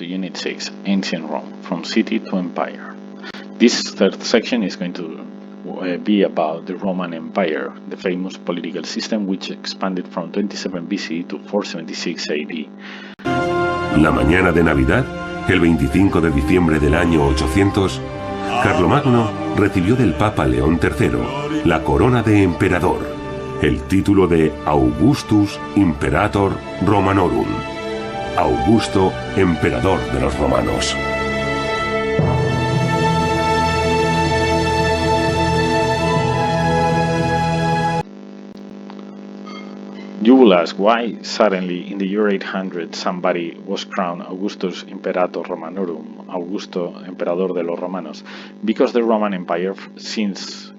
Unit 6, Ancient Rome, From City to Empire. This third section is going to be about the Roman Empire, the famous political system which expanded from 27 BCE to 476 AD. La mañana de Navidad, el 25 de diciembre del año 800, Carlomagno recibió del Papa León III la corona de emperador, el título de Augustus Imperator Romanorum, Augusto, emperador de los romanos. You will ask why suddenly in the year 800 somebody was crowned Augustus Imperator Romanorum, Augusto Emperador de los Romanos, because the Roman Empire, since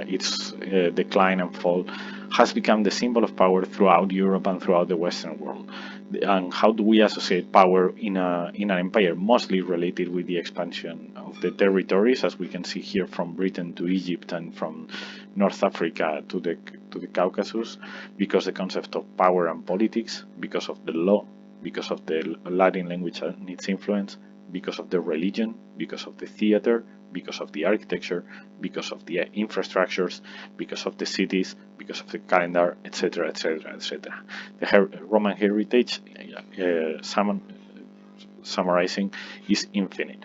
its decline and fall, has become the symbol of power throughout Europe and throughout the Western world. And how do we associate power in an empire? Mostly related with the expansion of the territories, as we can see here, from Britain to Egypt and from North Africa to the Caucasus, because the concept of power and politics, because of the law, because of the Latin language and its influence, because of the religion, because of the theater, because of the architecture, because of the infrastructures, because of the cities, because of the calendar, etc., etc., etc. The Roman heritage, summarizing, is infinite.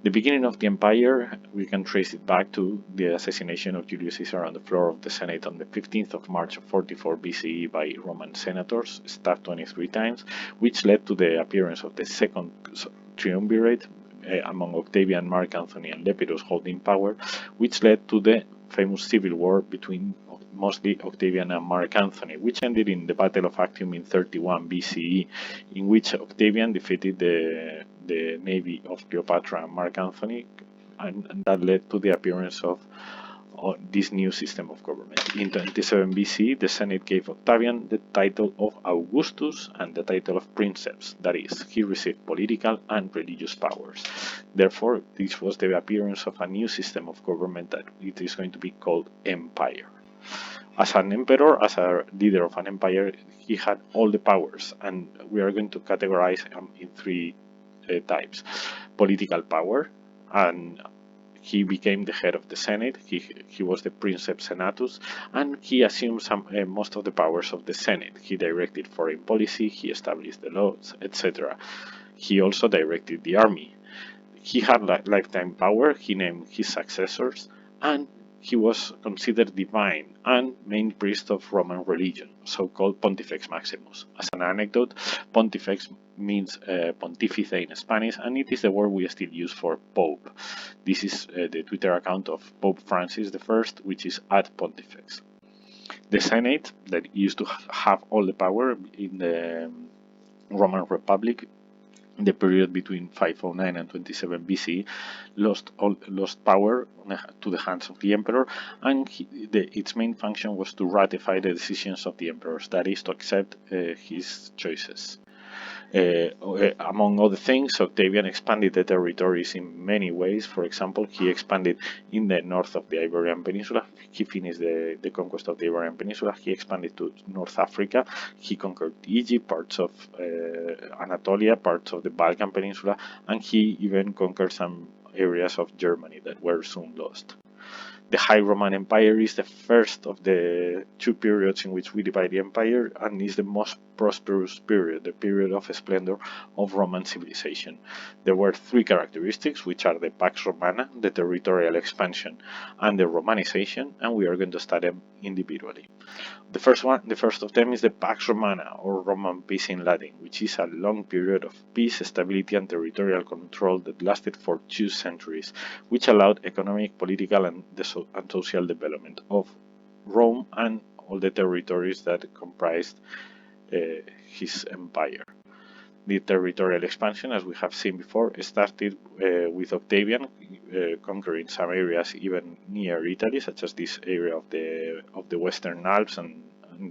The beginning of the empire, we can trace it back to the assassination of Julius Caesar on the floor of the Senate on the 15th of March of 44 BCE by Roman senators, stabbed 23 times, which led to the appearance of the second triumvirate among Octavian, Mark Antony, and Lepidus holding power, which led to the famous civil war between mostly Octavian and Mark Antony, which ended in the Battle of Actium in 31 BCE, in which Octavian defeated the navy of Cleopatra and Mark Antony, and that led to the appearance of this new system of government. In 27 BC, the Senate gave Octavian the title of Augustus and the title of Princeps, that is, he received political and religious powers. Therefore, this was the appearance of a new system of government that it is going to be called empire. As an emperor, as a leader of an empire, he had all the powers, and we are going to categorize them in three types. Political power, and he became the head of the Senate. He was the Princeps Senatus, and he assumed most of the powers of the Senate. He directed foreign policy, he established the laws, etc. He also directed the army. He had lifetime power, he named his successors, and he was considered divine and main priest of Roman religion, so-called Pontifex Maximus. As an anecdote, Pontifex means pontifice in Spanish, and it is the word we still use for Pope. This is the Twitter account of Pope Francis I, which is @Pontifex. The Senate, that used to have all the power in the Roman Republic, in the period between 509 and 27 BC, lost power to the hands of the emperor, and its main function was to ratify the decisions of the emperors, that is, to accept his choices. Among other things, Octavian expanded the territories in many ways. For example, he expanded in the north of the Iberian Peninsula. He finished the conquest of the Iberian Peninsula. He expanded to North Africa. He conquered Egypt, parts of Anatolia, parts of the Balkan Peninsula, and he even conquered some areas of Germany that were soon lost. The High Roman Empire is the first of the two periods in which we divide the empire, and is the most prosperous period, the period of splendor of Roman civilization. There were three characteristics, which are the Pax Romana, the territorial expansion, and the Romanization, and we are going to study them individually. The first of them is the Pax Romana, or Roman peace in Latin, which is a long period of peace, stability, and territorial control that lasted for 2 centuries, which allowed economic, political, and social development of Rome and all the territories that comprised his empire. The territorial expansion, as we have seen before, started with Octavian conquering some areas even near Italy, such as this area of the Western Alps and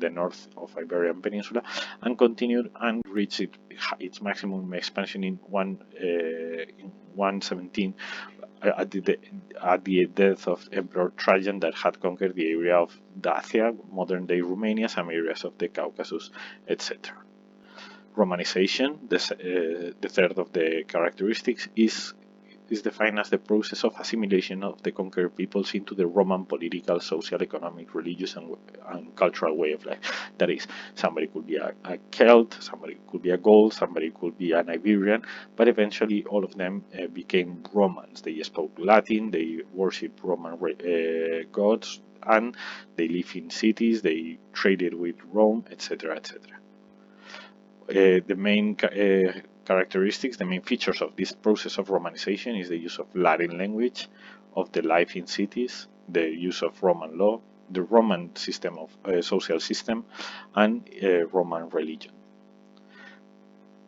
the north of Iberian Peninsula, and continued and reached its maximum expansion in 117 at the death of Emperor Trajan, that had conquered the area of Dacia, modern-day Romania, some areas of the Caucasus, etc. Romanization, the third of the characteristics, is defined as the process of assimilation of the conquered peoples into the Roman political, social, economic, religious, and cultural way of life. That is, somebody could be a Celt, somebody could be a Gaul, somebody could be an Iberian, but eventually all of them became Romans. They spoke Latin, they worshipped Roman gods, and they live in cities, they traded with Rome, etc., etc. The main characteristics, the main features of this process of Romanization is the use of Latin language, of the life in cities, the use of Roman law, the Roman system of social system, and Roman religion.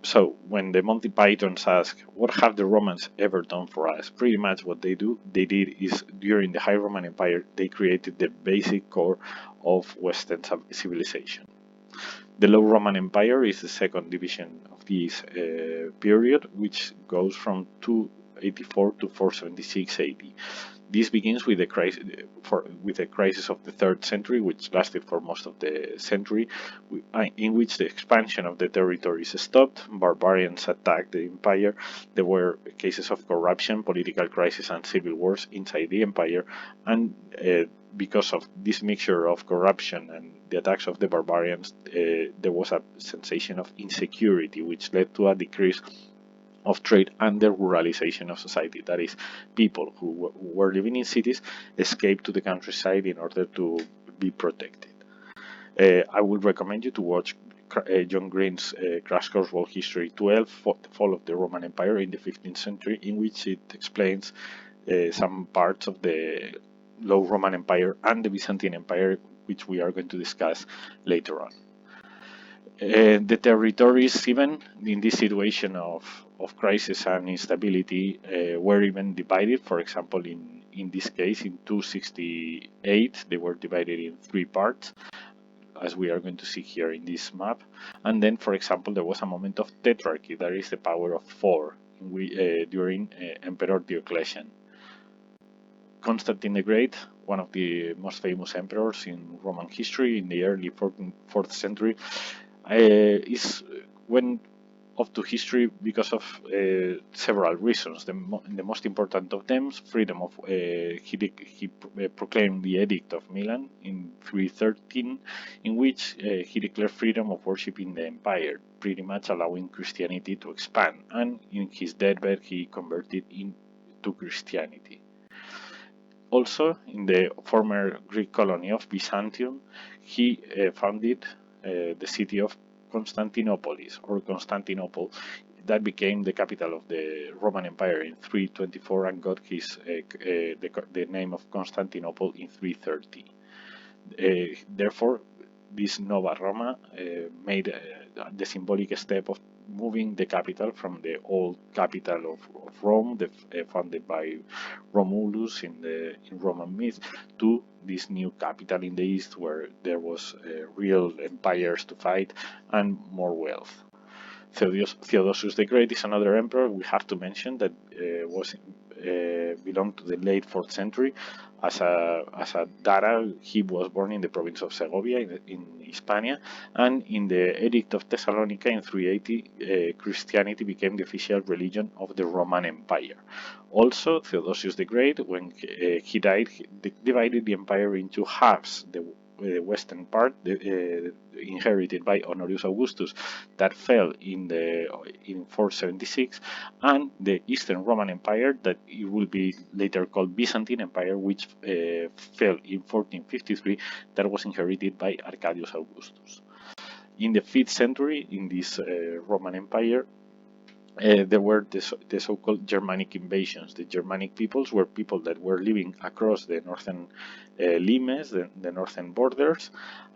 So when the Monty Pythons ask, what have the Romans ever done for us? Pretty much what they did is, during the High Roman Empire, they created the basic core of Western civilization. The Low Roman Empire is the second division of this period, which goes from 284 to 476 AD. This begins with the crisis of the 3rd century, which lasted for most of the century, in which the expansion of the territories stopped, barbarians attacked the empire, there were cases of corruption, political crisis, and civil wars inside the empire, and because of this mixture of corruption and the attacks of the barbarians, there was a sensation of insecurity, which led to a decrease of trade and the ruralization of society. That is, people who were living in cities escaped to the countryside in order to be protected. I would recommend you to watch John Green's Crash Course World History 12, The Fall of the Roman Empire in the 15th century, in which it explains some parts of the Low Roman Empire and the Byzantine Empire, which we are going to discuss later on. The territories, even in this situation of crisis and instability, were even divided. For example, in this case, in 268, they were divided in 3 parts, as we are going to see here in this map. And then, for example, there was a moment of tetrarchy, that is the power of 4, during Emperor Diocletian. Constantine the Great, one of the most famous emperors in Roman history in the early 4th century, went off to history because of several reasons. The most important of them, freedom of he proclaimed the Edict of Milan in 313, in which he declared freedom of worship in the empire, pretty much allowing Christianity to expand. And in his deathbed, he converted into Christianity. Also, in the former Greek colony of Byzantium, he founded the city of Constantinopolis, or Constantinople, that became the capital of the Roman Empire in 324 and got his the name of Constantinople in 330. Therefore, this Nova Roma made the symbolic step of moving the capital from the old capital of Rome, founded by Romulus in Roman myth, to this new capital in the east, where there was real empires to fight and more wealth. Theodosius the Great is another emperor we have to mention that belonged to the late 4th century. As a Dara, he was born in the province of Segovia in Hispania, and in the Edict of Thessalonica in 380, Christianity became the official religion of the Roman Empire. Also, Theodosius the Great, when he died, he divided the empire into halves. The western part, inherited by Honorius Augustus, that fell in 476, and the Eastern Roman Empire, that it will be later called Byzantine Empire, which fell in 1453, that was inherited by Arcadius Augustus. In the 5th century, in this Roman Empire, there were the so-called Germanic invasions. The Germanic peoples were people that were living across the northern limes, the northern borders,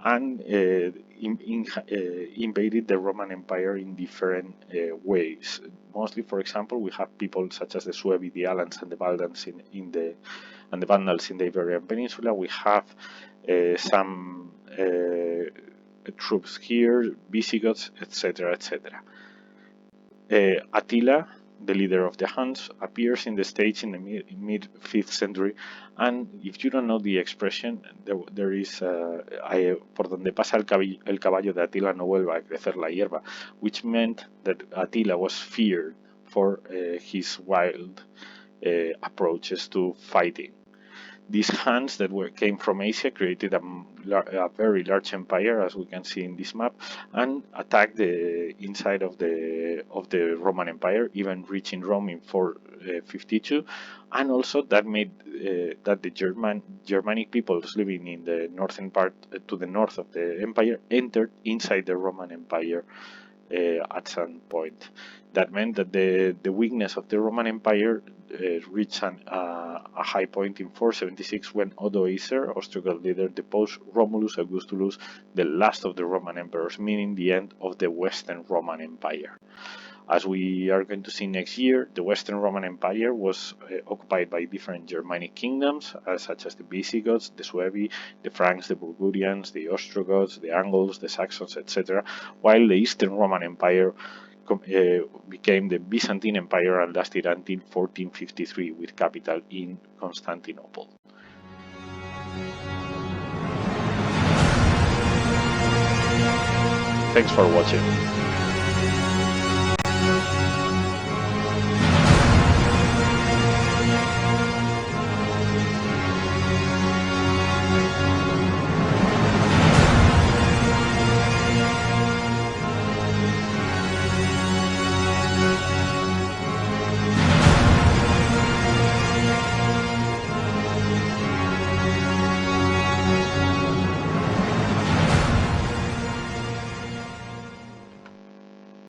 and invaded the Roman Empire in different ways. Mostly, for example, we have people such as the Suevi, the Alans, and the Valdans and the Vandals in the Iberian Peninsula. We have some troops here, Visigoths, etc., etc. Attila, the leader of the Huns, appears in the stage in the mid 5th century, and if you don't know the expression, there is por donde pasa el caballo de Atila no vuelva a crecer la hierba, which meant that Attila was feared for his wild approaches to fighting. These Huns that came from Asia created a very large empire, as we can see in this map, and attacked the inside of the Roman Empire, even reaching Rome in 452, and also that made that the Germanic peoples living in the northern part to the north of the empire entered inside the Roman Empire at some point. That meant that the weakness of the Roman Empire reached a high point in 476 when Odoacer, Ostrogoth leader, deposed Romulus Augustulus, the last of the Roman emperors, meaning the end of the Western Roman Empire. As we are going to see next year, the Western Roman Empire was occupied by different Germanic kingdoms, such as the Visigoths, the Suevi, the Franks, the Burgundians, the Ostrogoths, the Angles, the Saxons, etc., while the Eastern Roman Empire became the Byzantine Empire and lasted until 1453 with capital in Constantinople. Thanks for watching.